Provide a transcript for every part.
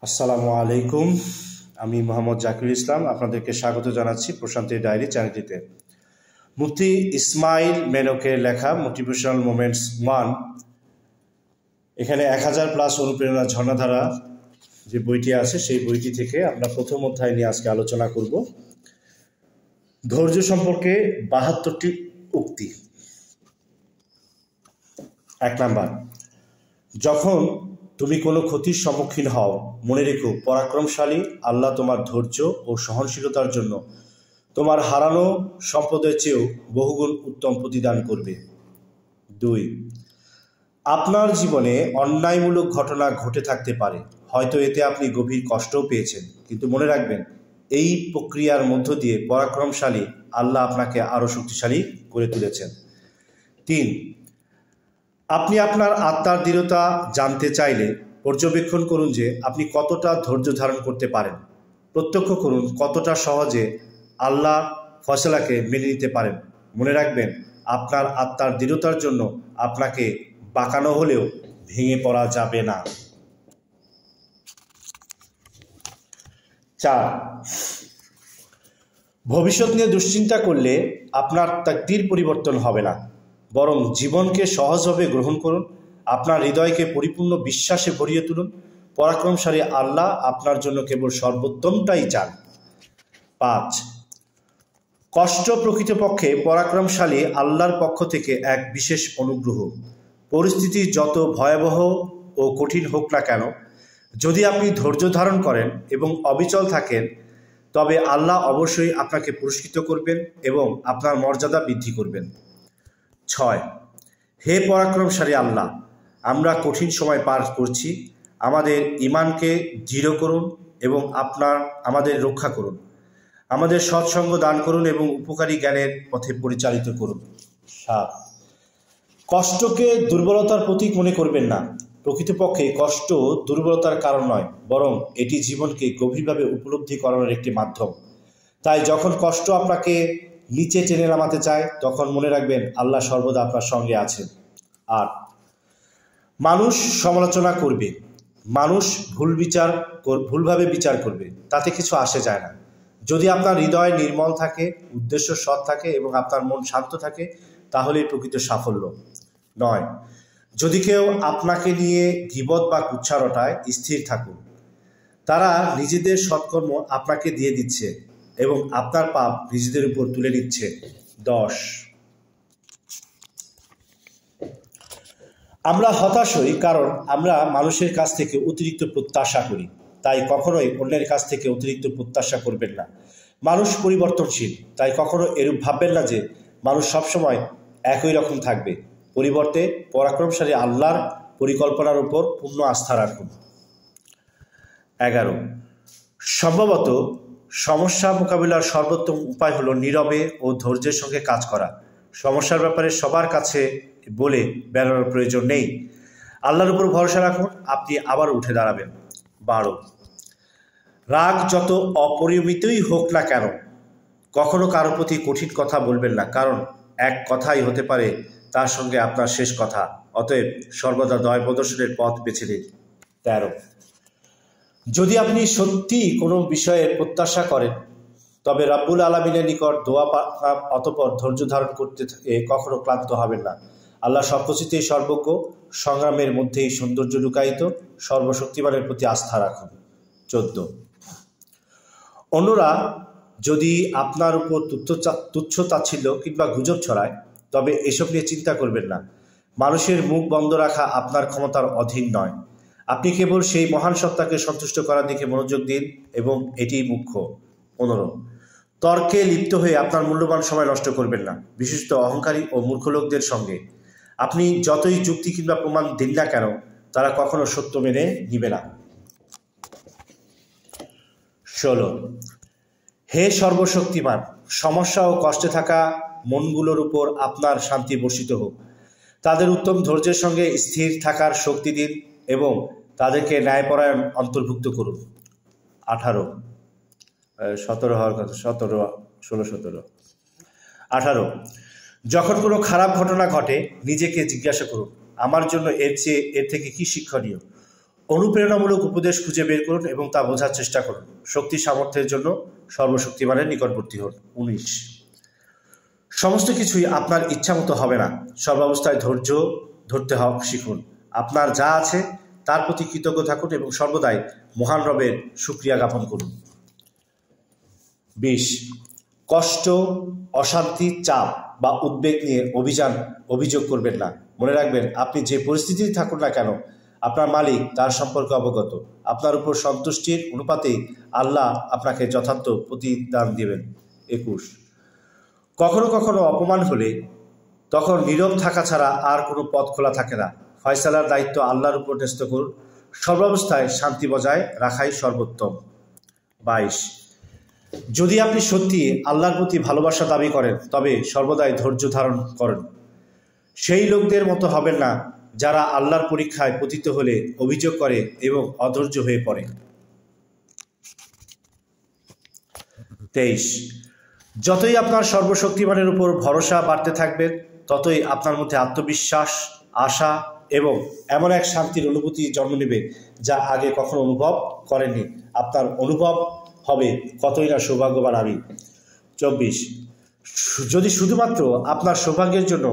আসসালামু আলাইকুম। আমি মোহাম্মদ জাকির ইসলাম আপনাদেরকে স্বাগত জানাচ্ছি প্রশান্তির ডায়েরি চ্যানেলটিতে। মুফতি ইসমাইল মেনকের লেখা মোটিভেশনাল মোমেন্টস 1, এখানে 1000+ অনুপ্রেরণা ঝর্ণাধারা যে বইটি আছে সেই বইটি থেকে আমরা প্রথম অধ্যায় নিয়ে আজকে আলোচনা করব। ধৈর্য সম্পর্কে 72টি উক্তি। 1 নাম্বার, যখন তুমি কোনো ক্ষতির সম্মুখীন হও, মনে রেখো পরাক্রমশালী আল্লাহ তোমার ধৈর্য ও সহনশীলতার জন্য তোমার হারানো সম্পদের চেয়েও বহুগুণ উত্তম প্রতিদান করবে। 2, আপনার জীবনে অন্যায়মূলক ঘটনা ঘটে থাকতে পারে, হয়তো এতে আপনি গভীর কষ্টও পেয়েছেন, কিন্তু মনে রাখবেন এই প্রক্রিয়ার মধ্য দিয়ে পরাক্রমশালী আল্লাহ আপনাকে আরও শক্তিশালী করে তুলেছেন। 3, আপনি আপনার আত্মার দৃঢ়তা জানতে চাইলে পর্যবেক্ষণ করুন যে আপনি কতটা ধৈর্য ধারণ করতে পারেন। প্রত্যক্ষ করুন কতটা সহজে আল্লাহ ফয়সালাকে মেনে নিতে পারেন। মনে রাখবেন আপনার আত্মার দৃঢ়তার জন্য আপনাকে বাঁকানো হলেও ভেঙে পড়া যাবে না। 4, ভবিষ্যৎ নিয়ে দুশ্চিন্তা করলে আপনার তাকদীর পরিবর্তন হবে না, বরং জীবনকে সহজভাবে গ্রহণ করুন। আপনার হৃদয়কে পরিপূর্ণ বিশ্বাসে ভরিয়ে তুলুন। পরাক্রমশালী আল্লাহ আপনার জন্য কেবল সর্বোত্তমটাই চান। 5, কষ্ট প্রকৃতপক্ষে পরাক্রমশালী আল্লাহর পক্ষ থেকে এক বিশেষ অনুগ্রহ। পরিস্থিতি যত ভয়াবহ ও কঠিন হোক না কেন, যদি আপনি ধৈর্য ধারণ করেন এবং অবিচল থাকেন, তবে আল্লাহ অবশ্যই আপনাকে পুরস্কৃত করবেন এবং আপনার মর্যাদা বৃদ্ধি করবেন। 6, হে পরাক্রমশালী আল্লাহ, আমরা কঠিন সময় পার করছি, আমাদের ঈমানকে দৃঢ় করুন এবং আমাদের রক্ষা করুন। আমাদের সৎসঙ্গ দান করুন এবং উপকারী জ্ঞানের পথে পরিচালিত করুন। 7, কষ্টকে দুর্বলতার প্রতীক মনে করবেন না। প্রকৃতপক্ষে কষ্ট দুর্বলতার কারণ নয়, বরং এটি জীবনকে গভীরভাবে উপলব্ধি করানোর একটি মাধ্যম। তাই যখন কষ্ট আপনাকে নিচে টেনে নামাতে চায়, তখন মনে রাখবেন আল্লাহ সর্বদা আপনার সঙ্গে আছেন। 8, মানুষ সমালোচনা করবে, মানুষ ভুলভাবে বিচার করবে, তাতে কিছু আসে যায় না। যদি আপনার হৃদয় নির্মল থাকে, উদ্দেশ্য সৎ থাকে এবং আপনার মন শান্ত থাকে, তাহলেই প্রকৃত সাফল্য। 9, যদি কেউ আপনাকে নিয়ে গীবত বা কুৎসা রটায়, স্থির থাকুন। তারা নিজেদের সৎকর্ম আপনাকে দিয়ে দিচ্ছে এবং আপনার পাপ নিজেদের উপর তুলে নিচ্ছে। 10, আমরা হতাশ হই কারণ আমরা মানুষের কাছ থেকে অতিরিক্ত প্রত্যাশা করি। তাই কখনোই অন্যের কাছ থেকে অতিরিক্ত প্রত্যাশা করবেন না। মানুষ পরিবর্তনশীল, তাই কখনো এরূপ ভাববেন না যে মানুষ সবসময় একই রকম থাকবে। পরিবর্তে পরাক্রমশালী আল্লাহর পরিকল্পনার উপর পূর্ণ আস্থা রাখুন। 11, সম্ভবত সমস্যা মোকাবিলার সর্বোত্তম উপায় হলো নীরবে ও ধৈর্যের সঙ্গে কাজ করা। সমস্যার ব্যাপারে সবার কাছে বলে বেড়ানোর প্রয়োজন নেই। আল্লাহর উপর ভরসা রাখুন, আপনি আবার উঠে দাঁড়াবেন। 12, রাগ যত অপরিমিতই হোক না কেন, কখনো কারো প্রতি কঠিন কথা বলবেন না, কারণ এক কথাই হতে পারে তার সঙ্গে আপনার শেষ কথা। অতএব সর্বদা দয়া প্রদর্শনের পথ বেছে নিন। 13, যদি আপনি সত্যি কোনো বিষয়ে প্রত্যাশা করেন, তবে রাব্বুল আলামিনের নিকট দোয়া অতঃপর ধৈর্য ধারণ করতে কখনো ক্লান্ত হবেন না। আল্লাহ সবকিছুতেই সর্বজ্ঞ, সংগ্রামের মধ্যেই সৌন্দর্য লুকায়িত। সর্বশক্তিমানের প্রতি আস্থা রাখুন। 14, অন্যরা যদি আপনার উপর তুচ্ছ তাচ্ছিল্য কিংবা গুজব ছড়ায়, তবে এসব নিয়ে চিন্তা করবেন না। মানুষের মুখ বন্ধ রাখা আপনার ক্ষমতার অধীন নয়। আপনি কেবল সেই মহান সত্তাকে সন্তুষ্ট করার দিকে মনোযোগ দিন এবং এটিই মুখ্য। 15, তর্কে লিপ্ত হয়ে আপনার মূল্যবান সময় নষ্ট করবেন না, বিশেষত অহংকারী ও মূর্খ লোকদের সঙ্গে। আপনি যতই যুক্তি কিংবা প্রমাণ দিন না কেন, তারা কখনো সত্য মেনে নিবে না। 16, হে সর্বশক্তিমান, সমস্যা ও কষ্টে থাকা মনগুলোর উপর আপনার শান্তি বর্ষিত হোক। তাদের উত্তম ধৈর্যের সঙ্গে স্থির থাকার শক্তি দিন এবং তাদেরকে ন্যায়পরায়ণ অন্তর্ভুক্ত করুন। 18 হওয়ার কথা, 18, যখন কোনো খারাপ ঘটনা ঘটে, নিজেকে জিজ্ঞাসা করুন, আমার জন্য এর থেকে কি শিক্ষণীয়? অনুপ্রেরণামূলক উপদেশ খুঁজে বের করুন এবং তা বোঝার চেষ্টা করুন। শক্তি সামর্থ্যের জন্য সর্বশক্তিমানের নিকটবর্তী হন। 19, সমস্ত কিছুই আপনার ইচ্ছা মতো হবে না। সর্বাবস্থায় ধৈর্য ধরতে শিখুন। আপনার যা আছে তার প্রতি কৃতজ্ঞ থাকুন এবং সর্বদাই মহান রবের শুকরিয়া জ্ঞাপন করুন। 20, কষ্ট, অশান্তি, চাপ বা উদ্বেগ নিয়ে অভিযোগ করবেন না। মনে রাখবেন, আপনি যে পরিস্থিতিতে থাকুন না কেন, আপনার মালিক তার সম্পর্কে অবগত। আপনার উপর সন্তুষ্টির অনুপাতে আল্লাহ আপনাকে যথার্থ প্রতিদান দেবেন। 21, কখনো কখনো অপমান হলে তখন নীরব থাকা ছাড়া আর কোনো পথ খোলা থাকে না। ফয়সালার দায়িত্ব আল্লাহর উপর ন্যস্ত করুন। সর্বাবস্থায় শান্তি বজায় রাখাই সর্বোত্তম। 22, যদি আপনি সত্যি আল্লাহর প্রতি ভালোবাসা দাবি করেন তবে সর্বদাই ধৈর্য ধারণ করেন। সেই লোকদের মতো হবেন না যারা আল্লাহর পরীক্ষায় পতিত হলে অভিযোগ করে এবং অধৈর্য হয়ে পড়ে। 23, যতই আপনার সর্বশক্তিমানের উপর ভরসা বাড়তে থাকবে ততই আপনার মধ্যে আত্মবিশ্বাস, আশা এবং এমন এক শান্তির অনুভূতি জন্ম নেবে যা আগে কখনো অনুভব করেননি। আপনার অনুভব হবে কতই না সৌভাগ্যবান আমি। 24, যদি শুধুমাত্র আপনার সৌভাগ্যের জন্য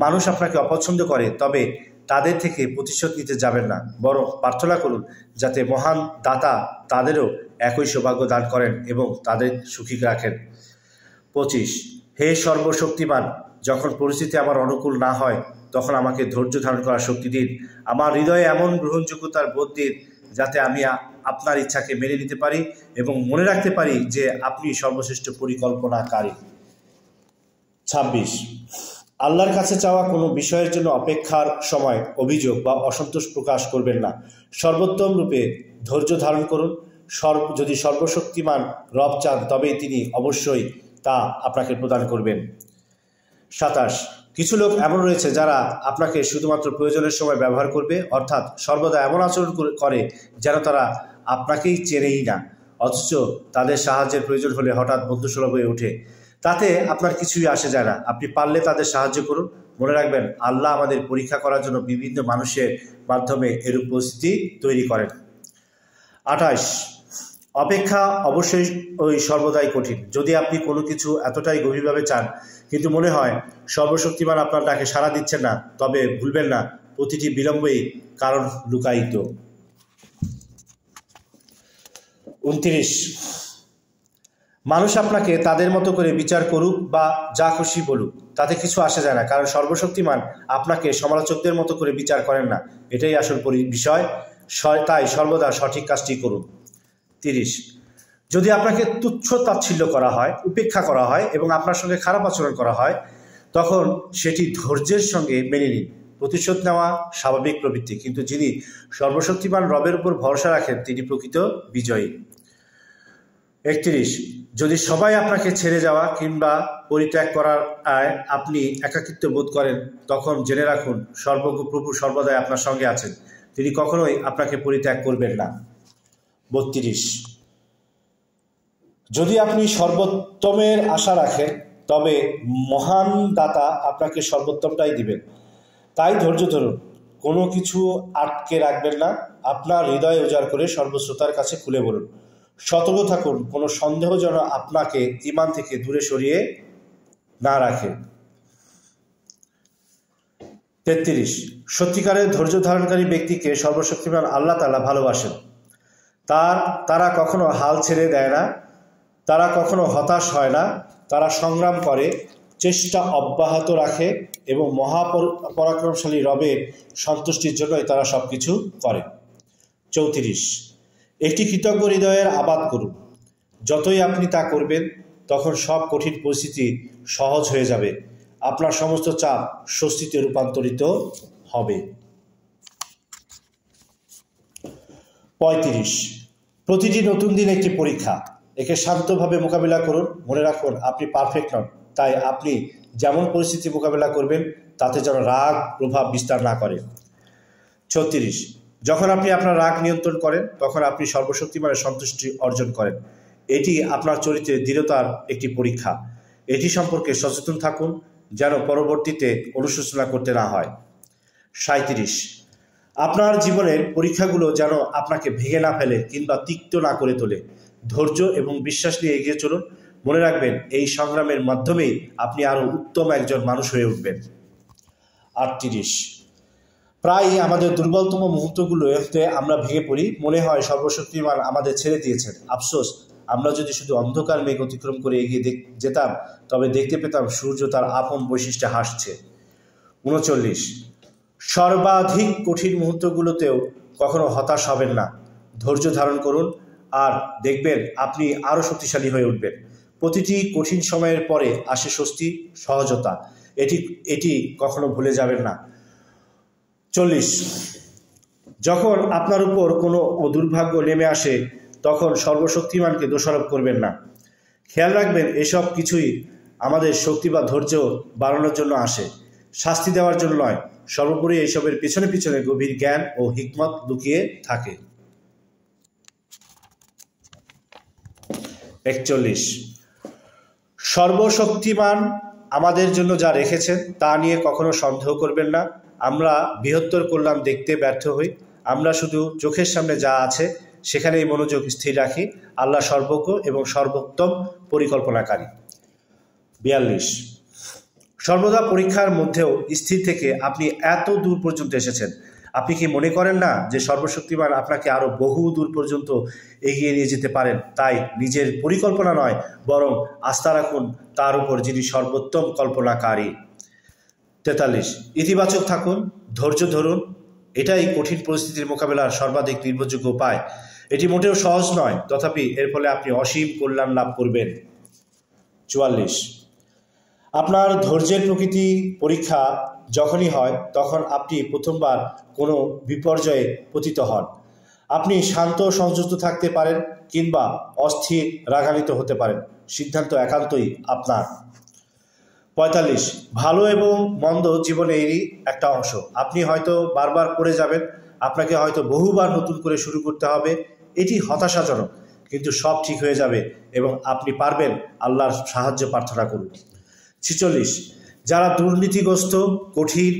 মানুষ আপনাকে অপছন্দ করে তবে তাদের থেকে প্রতিশোধ নিতে যাবেন না, বরং প্রার্থনা করুন যাতে মহান দাতা তাদেরও একই সৌভাগ্য দান করেন এবং তাদের সুখী রাখেন। 25, হে সর্বশক্তিমান, যখন পরিস্থিতি আমার অনুকূল না হয় তখন আমাকে ধৈর্য ধারণ করার শক্তি দিন। আমার হৃদয়ে এমন গ্রহণযোগ্যতার বোধ দিন যাতে আমি আপনার ইচ্ছাকে মেনে নিতে পারি এবং মনে রাখতে পারি যে আপনি সর্বশ্রেষ্ঠ পরিকল্পনাকারী। 26, আল্লাহর কাছে চাওয়া কোনো বিষয়ের জন্য অপেক্ষার সময় অভিযোগ বা অসন্তোষ প্রকাশ করবেন না। সর্বোত্তম রূপে ধৈর্য ধারণ করুন। যদি সর্বশক্তিমান রব চান তবেই তিনি অবশ্যই তা আপনাকে প্রদান করবেন। 27, কিছু লোক এমন রয়েছে যারা আপনাকে শুধুমাত্র প্রয়োজনের সময় ব্যবহার করবে, অর্থাৎ সর্বদা এমন আচরণ করে যেন তারা আপনাকেই চেনেই না, অথচ তাদের সাহায্যের প্রয়োজন হলে হঠাৎ বন্ধুসুলভ হয়ে ওঠে। তাতে আপনার কিছুই আসে যায় না। আপনি পারলে তাদের সাহায্য করুন। মনে রাখবেন, আল্লাহ আমাদের পরীক্ষা করার জন্য বিভিন্ন মানুষের মাধ্যমে এরূপ পরিস্থিতি তৈরি করেন। 28, অপেক্ষা অবশ্যই সর্বদাই কঠিন। যদি আপনি কোনো কিছু এতটাই গভীরভাবে চান কিন্তু মনে হয় সর্বশক্তিমান আপনার ডাকে সাড়া দিচ্ছেন না, তবে ভুলবেন না প্রতিটি বিলম্বেই কারণ লুকায়িত। 29, মানুষ আপনাকে তাদের মতো করে বিচার করুক বা যা খুশি বলুক তাতে কিছু আসে যায় না, কারণ সর্বশক্তিমান আপনাকে সমালোচকদের মতো করে বিচার করেন না। এটাই আসল বিষয়। তাই সর্বদা সঠিক কাজটি করুন। 30, যদি আপনাকে তুচ্ছ তাচ্ছিল্য করা হয়, উপেক্ষা করা হয় এবং আপনার সঙ্গে খারাপ আচরণ করা হয় তখন সেটি ধৈর্যের সঙ্গে মেনে নিন। প্রতিশোধ নেওয়া স্বাভাবিক প্রবৃত্তি, কিন্তু যিনি সর্বশক্তিমান রবের উপর ভরসা রাখেন তিনি প্রকৃত বিজয়ী। 31, যদি সবাই আপনাকে ছেড়ে যাওয়া কিংবা পরিত্যাগ করার আপনি একাকিত্ব বোধ করেন তখন জেনে রাখুন সর্বজ্ঞ প্রভু সর্বদাই আপনার সঙ্গে আছেন। তিনি কখনোই আপনাকে পরিত্যাগ করবেন না। 32, যদি আপনি সর্বোত্তমের আশা রাখেন তবে মহান দাতা আপনাকে সর্বোত্তমটাই দিবেন। তাই ধৈর্য ধরুন, কোনো কিছু আটকে রাখবেন না। আপনার হৃদয় উজাড় করে সর্বশ্রোতার কাছে খুলে বলুন। সতর্ক থাকুন কোনো সন্দেহ যেন আপনাকে ঈমান থেকে দূরে সরিয়ে না রাখে। 33, সত্যিকারের ধৈর্য ধারণকারী ব্যক্তিকে সর্বশক্তিমান আল্লাহ তাআলা ভালোবাসেন। তারা কখনো হাল ছেড়ে দেয় না, তারা কখনো হতাশ হয় না, তারা সংগ্রাম করে, চেষ্টা অব্যাহত রাখে এবং মহাপরাক্রমশালী রবের সন্তুষ্টির জন্যই তারা সব কিছু করে। 34, একটি কৃতজ্ঞ হৃদয়ের আবাদ করুন। যতই আপনি তা করবেন তখন সব কঠিন পরিস্থিতি সহজ হয়ে যাবে। আপনার সমস্ত চাপ স্বস্তিতে রূপান্তরিত হবে। 35, প্রতিটি নতুন দিন একটি পরীক্ষা। একে শান্তভাবে মোকাবিলা করুন। মনে রাখুন আপনি পারফেক্ট নন, তাই আপনি যেমন পরিস্থিতি মোকাবিলা করবেন তাতে যেন রাগ প্রভাব বিস্তার না করে। 36, যখন আপনি আপনার রাগ নিয়ন্ত্রণ করেন তখন আপনি সর্বশক্তিমানের সন্তুষ্টি অর্জন করেন। এটি আপনার চরিত্রের দৃঢ়তার একটি পরীক্ষা। এটি সম্পর্কে সচেতন থাকুন যেন পরবর্তীতে অনুশোচনা করতে না হয়। 37, আপনার জীবনের পরীক্ষাগুলো যেন আপনাকে ভেঙে না ফেলে কিংবা তিক্ত না করে তোলে। ধৈর্য এবং বিশ্বাস নিয়ে এগিয়ে চলুন। মনে রাখবেন, এই সংগ্রামের মাধ্যমেই আপনি আরও উত্তম একজন মানুষ হয়ে উঠবেন। 38, প্রায়ই আমাদের দুর্বলতম মুহূর্তগুলোতে আমরা ভেঙে পড়ি। মনে হয় সর্বশক্তিমান আমাদের ছেড়ে দিয়েছেন। আফসোস, আমরা যদি শুধু অন্ধকার মেঘ অতিক্রম করে এগিয়ে যেতাম, তবে দেখতে পেতাম সূর্য তার আপন বৈশিষ্ট্যে হাসছে। 39, সর্বাধিক কঠিন মুহূর্তগুলোতেও কখনো হতাশ হবেন না। ধৈর্য ধারণ করুন আর দেখবেন আপনি আরও শক্তিশালী হয়ে উঠবেন। প্রতিটি কঠিন সময়ের পরে আসে স্বস্তি, সহজতা। এটি কখনো ভুলে যাবেন না। 40, যখন আপনার উপর কোনো দুর্ভাগ্য নেমে আসে, তখন সর্বশক্তিমানকে দোষারোপ করবেন না। খেয়াল রাখবেন, এসব কিছুই আমাদের শক্তি বা ধৈর্য বাড়ানোর জন্য আসে, শাস্তি দেওয়ার জন্য নয়। সর্বোপরি এইসবের পিছনে পিছনে গভীর জ্ঞান ও হিকমত লুকিয়ে থাকে। 41, সর্বশক্তিমান আমাদের জন্য যা রেখেছেন তা নিয়ে কখনো সন্দেহ করবেন না। আমরা বৃহত্তর কল্যাণ দেখতে ব্যর্থ হই। আমরা শুধু চোখের সামনে যা আছে সেখানেই মনোযোগ স্থির রাখি। আল্লাহ সর্বজ্ঞ এবং সর্বোত্তম পরিকল্পনাকারী। 42, সর্বদা পরীক্ষার মধ্যেও স্থির থেকে আপনি এত দূর পর্যন্ত এসেছেন। আপনি কি মনে করেন না যে সর্বশক্তিমান আপনাকে আরও বহু দূর পর্যন্ত এগিয়ে নিয়ে যেতে পারেন? তাই নিজের পরিকল্পনা নয়, বরং আস্থা রাখুন তার উপর, যিনি সর্বোত্তম কল্পনাকারী। 43, ইতিবাচক থাকুন, ধৈর্য ধরুন। এটাই কঠিন পরিস্থিতির মোকাবেলার সর্বাধিক নির্ভরযোগ্য উপায়। এটি মোটেও সহজ নয়, তথাপি এর ফলে আপনি অসীম কল্যাণ লাভ করবেন। 44, আপনার ধৈর্যের প্রকৃতি পরীক্ষা যখনই হয়, তখন আপনি প্রথমবার কোনো বিপর্যয়ে পতিত হন। আপনি শান্ত সংযত থাকতে পারেন কিংবা অস্থির রাগান্বিত হতে পারেন। সিদ্ধান্ত একান্তই আপনার। 45, ভালো এবং মন্দ জীবনেরই একটা অংশ। আপনি হয়তো বারবার পড়ে যাবেন, আপনাকে হয়তো বহুবার নতুন করে শুরু করতে হবে। এটি হতাশাজনক, কিন্তু সব ঠিক হয়ে যাবে এবং আপনি পারবেন। আল্লাহর সাহায্য প্রার্থনা করুন। 46, যারা দুর্নীতিগ্রস্ত কঠিন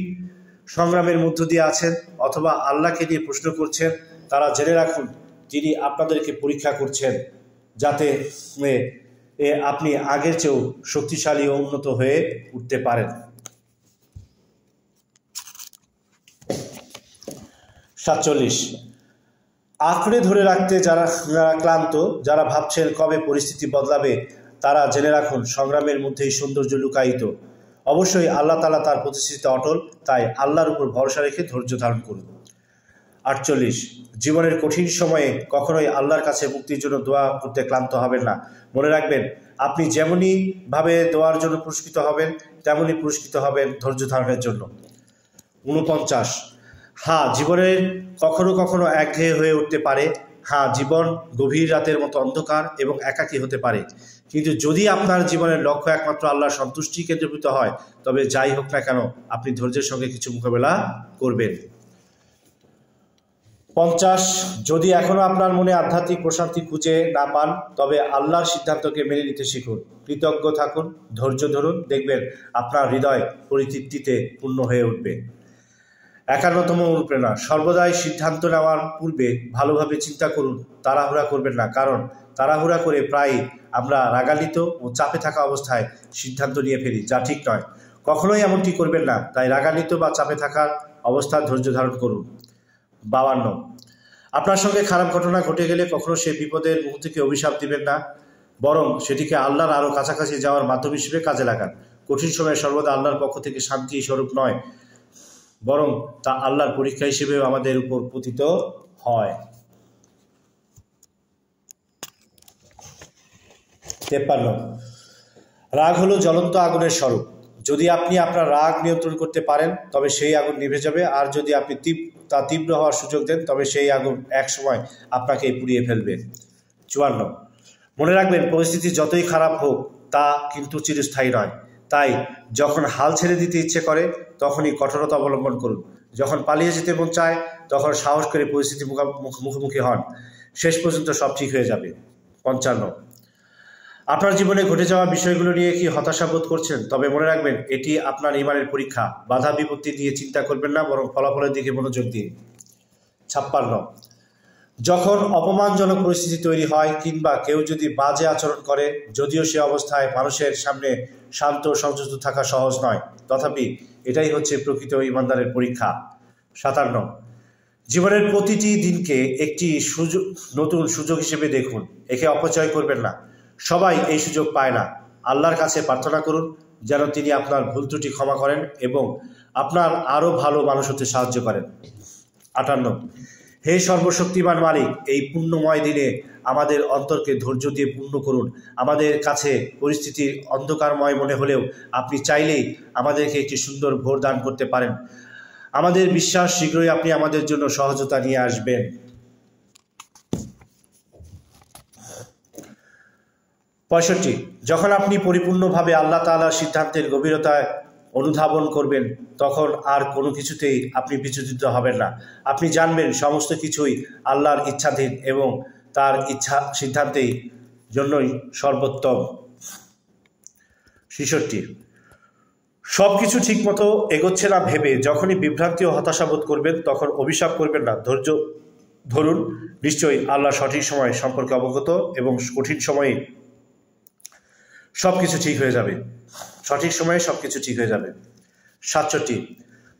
সংগ্রামের মধ্য দিয়ে আছেন অথবা আল্লাহকে নিয়ে প্রশ্ন করছেন, তারা জেনে রাখুন যিনি আপনাদেরকে পরীক্ষা করছেন, যাতে আপনি আগের চেয়েও শক্তিশালী ও উন্নত হয়ে উঠতে পারেন। 47, আঁকড়ে ধরে রাখতে যারা ক্লান্ত, যারা ভাবছেন কবে পরিস্থিতি বদলাবে, তারা জেনে রাখুন সংগ্রামের মধ্যেই সৌন্দর্য লুকায়িত। অবশ্যই আল্লাহ তাআলা তার প্রতিশ্রুতিতে অটল, তাই আল্লাহর উপর ভরসা রেখে ধৈর্য ধারণ করুন। 48, জীবনের কঠিন সময়ে কখনোই আল্লাহর কাছে মুক্তির জন্য দোয়া করতে ক্লান্ত হবেন না। মনে রাখবেন, আপনি যেমনই ভাবে দোয়ার জন্য পুরস্কৃত হবেন, তেমনই পুরস্কৃত হবেন ধৈর্য ধারণের জন্য। 49, হ্যাঁ, জীবনের কখনো কখনো একঘেয়ে হয়ে উঠতে পারে। হ্যাঁ, জীবন গভীর রাতের মতো অন্ধকার এবং একাকী হতে পারে। কিন্তু যদি আপনার জীবনের লক্ষ্য একমাত্র আল্লাহর সন্তুষ্টি কেন্দ্রীভূত হয়, তবে যাই হোক না কেন আপনি ধৈর্যের সঙ্গে কিছু মোকাবেলা করবেন। 50, যদি এখনো আপনার মনে আধ্যাত্মিক প্রশান্তি খুঁজে না পান, তবে আল্লাহর সিদ্ধান্তকে মেনে নিতে শিখুন। কৃতজ্ঞ থাকুন, ধৈর্য ধরুন, দেখবেন আপনার হৃদয় পরিতৃপ্তিতে পূর্ণ হয়ে উঠবে। 51তম অনুপ্রেরণা, সর্বদাই সিদ্ধান্ত নেওয়ার পূর্বে ভালোভাবে চিন্তা করুন। তাড়াহুড়া করবেন না, কারণ তাড়াহুড়া করে প্রায় আমরা রাগান্বিত ও চাপে থাকা অবস্থায় সিদ্ধান্ত নিয়ে ফেলি, যা ঠিক নয়। কখনোই এমনটি করবেন না। তাই রাগান্বিত বা চাপে থাকার অবস্থায় ধৈর্য ধারণ করুন। 52, আপনার সঙ্গে খারাপ ঘটনা ঘটে গেলে কখনো সেই বিপদের মুহূর্তকে অভিশাপ দিবেন না, বরং সেটিকে আল্লাহর আরও কাছাকাছি যাওয়ার মাধ্যম হিসেবে কাজে লাগান। কঠিন সময়ে সর্বদা আল্লাহর পক্ষ থেকে শান্তি স্বরূপ নয়, বরং তা আল্লাহর পরীক্ষা হিসেবেও আমাদের উপর পতিত হয়। 53, রাগ হলো জ্বলন্ত আগুনের স্বরূপ। যদি আপনি আপনার রাগ নিয়ন্ত্রণ করতে পারেন, তবে সেই আগুন নিভে যাবে। আর যদি আপনি তা তীব্র হওয়ার সুযোগ দেন, তবে সেই আগুন এক সময় আপনাকে পুড়িয়ে ফেলবে। 54, মনে রাখবেন, পরিস্থিতি যতই খারাপ হোক তা কিন্তু চিরস্থায়ী নয়। তাই যখন হাল ছেড়ে দিতে ইচ্ছে করে, তখনই কঠোরতা অবলম্বন করুন। যখন পালিয়ে যেতে মন চায়, তখন সাহস করে পরিস্থিতি মুখোমুখি হন। শেষ পর্যন্ত সব ঠিক হয়ে যাবে। 55, আপনার জীবনে ঘটে যাওয়া বিষয়গুলো নিয়ে কি হতাশা বোধ করছেন? তবে মনে রাখবেন, এটি আপনার ঈমানের পরীক্ষা। বাধা বিপত্তি নিয়ে চিন্তা করবেন না, বরং ফলাফলের দিকে মনোযোগ দিন। 56 যখন অপমানজনক পরিস্থিতি তৈরি হয় কিংবা কেউ যদি বাজে আচরণ করে, যদিও সে অবস্থায় মানুষের সামনে শান্ত সংযত থাকা সহজ নয়, তথাপি এটাই হচ্ছে প্রকৃত ঈমানদারের পরীক্ষা। 57 জীবনের প্রতিটি দিনকে একটি নতুন সুযোগ হিসেবে দেখুন, একে অপচয় করবেন না। সবাই এই সুযোগ পায় না। আল্লাহর কাছে প্রার্থনা করুন যেন তিনি আপনার ভুল ত্রুটি ক্ষমা করেন এবং আপনার আরও ভালো মানুষ হতে সাহায্য করেন। 58 হে সর্বশক্তিমান মালিক, এই পুণ্যময় দিনে আমাদের অন্তরকে ধৈর্য দিয়ে পূর্ণ করুন। আমাদের কাছে পরিস্থিতি অন্ধকারময় মনে হলেও আপনি চাইলেই আমাদেরকে একটি সুন্দর ভোর দান করতে পারেন। আমাদের বিশ্বাস শীঘ্রই আপনি আমাদের জন্য সহজতা নিয়ে আসবেন। 65 যখন আপনি পরিপূর্ণভাবে আল্লাহ তাআলার সিদ্ধান্তের গভীরতায় অনুধাবন করবেন, তখন আর কোনো কিছুতেই আপনি বিচলিত হবেন না। আপনি জানবেন সমস্ত কিছুই আল্লাহর ইচ্ছাধীন এবং তার সিদ্ধান্তেই জন্যই সর্বোত্তম। 66 সব কিছু ঠিকমতো এগোচ্ছে না ভেবে যখনই বিভ্রান্তি ও হতাশা বোধ করবেন, তখন অভিশাপ করবেন না, ধৈর্য ধরুন। নিশ্চয়ই আল্লাহ সঠিক সময় সম্পর্কে অবগত এবং কঠিন সময়ে সব কিছু ঠিক হয়ে যাবে। সঠিক সময়ে সব কিছু ঠিক হয়ে যাবে। 67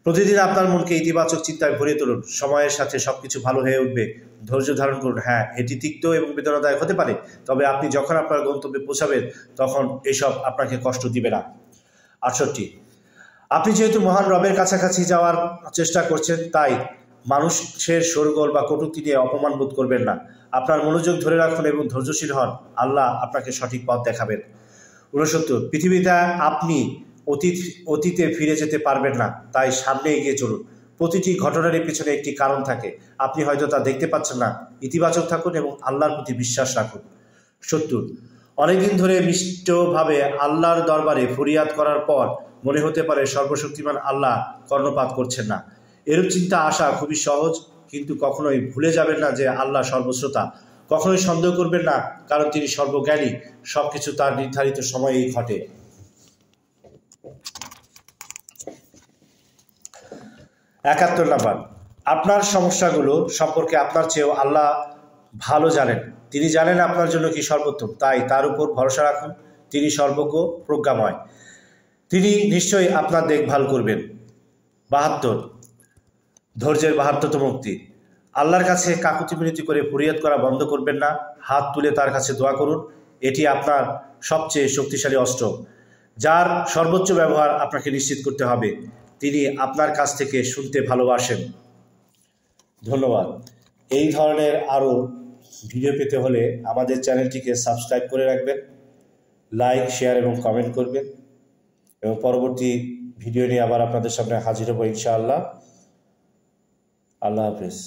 প্রতিদিন আপনার মনকে ইতিবাচক চিন্তায় ভরিয়ে তুলুন। সময়ের সাথে সবকিছু ভালো হয়ে উঠবে। ধৈর্য ধারণ করুন। হ্যাঁ, এটি তিক্ত এবং বেদনাদায়ক হতে পারে, তবে আপনি যখন আপনার গন্তব্যে পৌঁছাবেন তখন এসব আপনাকে কষ্ট দিবে না। 68 আপনি যেহেতু মহান রবের কাছাকাছি যাওয়ার চেষ্টা করছেন, তাই মানুষের শোরগোল বা কটূক্তি নিয়ে অপমান বোধ করবেন না। আপনার মনোযোগ ধরে রাখুন এবং ধৈর্যশীল হন। আল্লাহ আপনাকে সঠিক পথ দেখাবেন। 69 পৃথিবীতে আপনি অতীতে ফিরে যেতে পারবেন না, তাই সামনে এগিয়ে চলুন। প্রতিটি ঘটনারই পিছনে একটি কারণ থাকে, আপনি হয়তো তা দেখতে পাচ্ছেন না। ইতিবাচক থাকুন এবং আল্লাহর প্রতি বিশ্বাস রাখুন। 70 অনেকদিন ধরে মিষ্টভাবে আল্লাহর দরবারে ফরিয়াদ করার পর মনে হতে পারে সর্বশক্তিমান আল্লাহ কর্ণপাত করছেন না। এরূপ চিন্তা আসা খুবই সহজ, কিন্তু কখনোই ভুলে যাবেন না যে আল্লাহ সর্বশ্রোতা। কখনোই সন্দেহ করবেন না, কারণ তিনি সর্বজ্ঞানী। সবকিছু তার নির্ধারিত সময়েই ঘটে। 71 নাম্বার আপনার সমস্যাগুলো সম্পর্কে আপনার চেয়েও আল্লাহ ভালো জানেন। তিনি জানেন আপনার জন্য কি সর্বোত্তম, তাই তার উপর ভরসা রাখুন। তিনি সর্বজ্ঞ, প্রজ্ঞাময়। তিনি নিশ্চয়ই আপনার দেখভাল করবেন। 72 ধৈর্যের 72তম উক্তি আল্লাহর কাছে কাকুতি মিনতি করে ফরিয়াদ করা বন্ধ করবেন না। হাত তুলে তার কাছে দোয়া করুন। এটি আপনার সবচেয়ে শক্তিশালী অস্ত্র, যার সর্বোচ্চ ব্যবহার আপনাকে নিশ্চিত করতে হবে। তিনি আপনার কাছ থেকে শুনতে ভালোবাসেন। ধন্যবাদ। এই ধরনের আরও ভিডিও পেতে হলে আমাদের চ্যানেলটিকে সাবস্ক্রাইব করে রাখবেন, লাইক, শেয়ার এবং কমেন্ট করবেন, এবং পরবর্তী ভিডিও নিয়ে আবার আপনাদের সামনে হাজির হব ইনশাআল্লাহ। আল্লাহ হাফেজ।